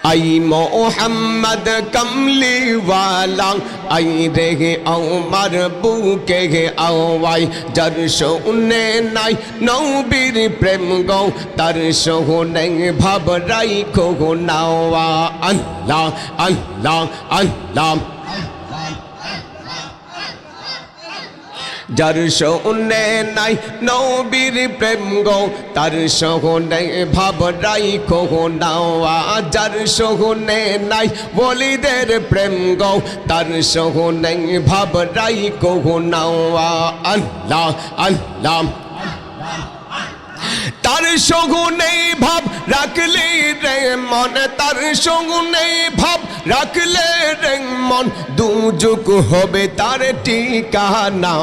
आई मोहम्मद कमली वाला आई रे আমার বুকে আওয়াই যার শুনে নাই নবীর প্রেম গো তার শুনে ভাব রাইখো নাওয়া আল্লাহ আল্লাহ আল্লাহ যার শুনে নাই নবীর প্রেম গো তার শুনে ভাব রাইখো নাওয়া যার শুনে নাই ওলিদের প্রেম গো তার শুনে ভাব রাইখো নাওয়া আল্লাহ আল্লাহ তার শুনে ভাব রাখলে রে মন তার শুনে ভাব রাখলে রে মন দুযুগ হবে তার ঠিকানা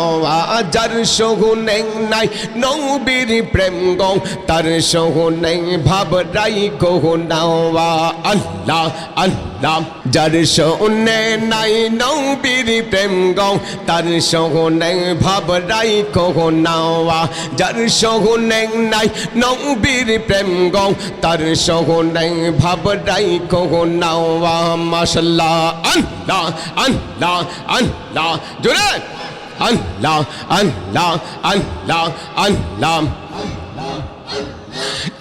যার শুনে নাই নবীর প্রেম গো তার শুনে ভাব রাইখো নাওয়া আল্লাহ আল্লাহ যার শুনে নাই নবীর প্রেম গো তার শুনে ভাব রাইখো নাওয়া যার শুনে নাই নবীর প্রেম গো তার শুনে ভাব রাইখো নাওয়া মাশাআল্লাহ আল্লাহ আল্লাহ আল্লাহ জোরে আল্লাহ আল্লাহ আল্লাহ আল্লাহ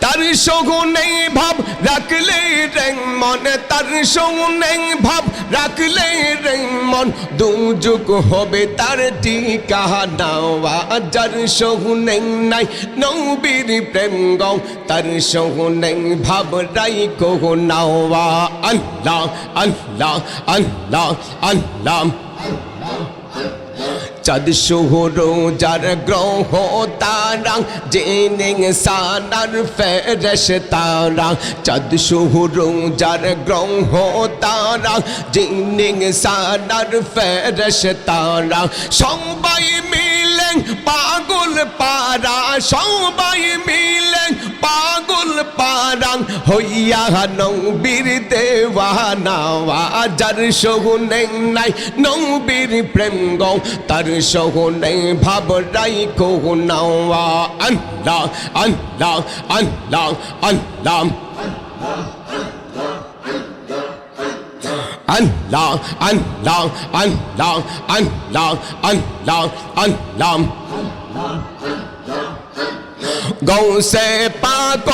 তার শুনে ভাব রাখলে রে মন তার শুনে ভাব রাখলে রে মন দুযুগ হবে তার ঠিকানা যার শুনে নাই নবীর প্রেম গো তার শুনে ভাব রাইখো নাওয়া আল্লাহ আল্লাহ আল্লাহ আল্লাহ চাঁদ শুরু যার গ্রহ তারা জিনে সানার ফেরেশতারা চাঁদ শুরু যার গ্রহ তারা জিনে সানার ফেরেশতারা সবাই মিলে পাগল পারা সবাই মিলে পাগল পারা হইয়া নবীর দেওয়ানা যার শুনে নাই নবীর প্রেম গো তার শুনে ভাব রাইখো নাওয়া আল্লাহ আল্লাহ আল্লাহ আল্লাহ আল্লাহ আল্লাহ আল্লাহ আল্লাহ আল্লাহ আল্লাহ গৌসে পাক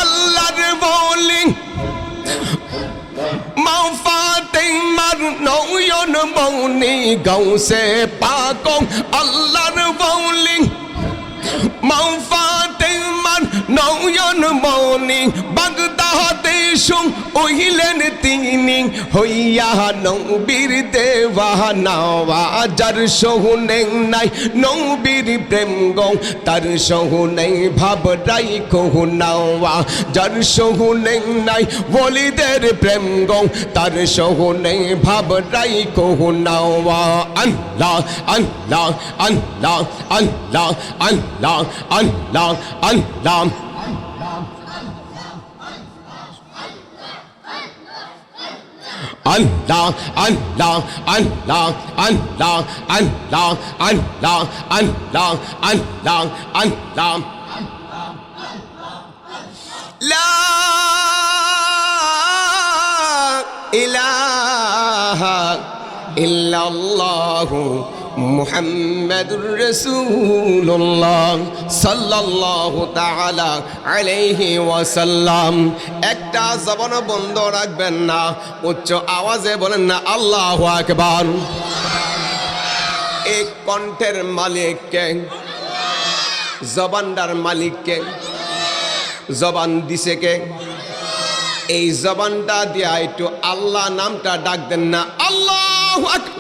আল্লাহর ওলি মা ফাতেমার নয়ন মনি গৌসে পাক আল্লাহর ওলি মা ফাতেমার নয়ন মনি বাগদাদে হইলেন তিনি হইয়া নবীর দেওয়ানা যার শুনে নাই নবীর প্রেম গো তার শুনে ভাব রাইখো নাওয়া যার শুনে নাই ওলিদের প্রেম গো তার শুনে ভাব রাইখো নাওয়া আল্লাহ আল্লাহ আল্লাহ আল্লাহ আল্লাহ আল্লাহ আল্লাহ Allah, Allah, Allah, Allah, Allah, Allah, Allah, Allah, Allah. La ilaha illallah মুহাম্মাদুর রাসূলুল্লাহ সাল্লাল্লাহু তাআলা আলাইহি ওয়াসাল্লাম একটা জবান বন্ধ রাখবেন না উচ্চ আওয়াজে বলেন না আল্লাহু আকবার এক কণ্ঠের মালিক কে জবানদার মালিক কে জবান দিছে কে এই জবানটা দিয়া একটু আল্লাহ নামটা ডাক দেন না আল্লাহু আকবার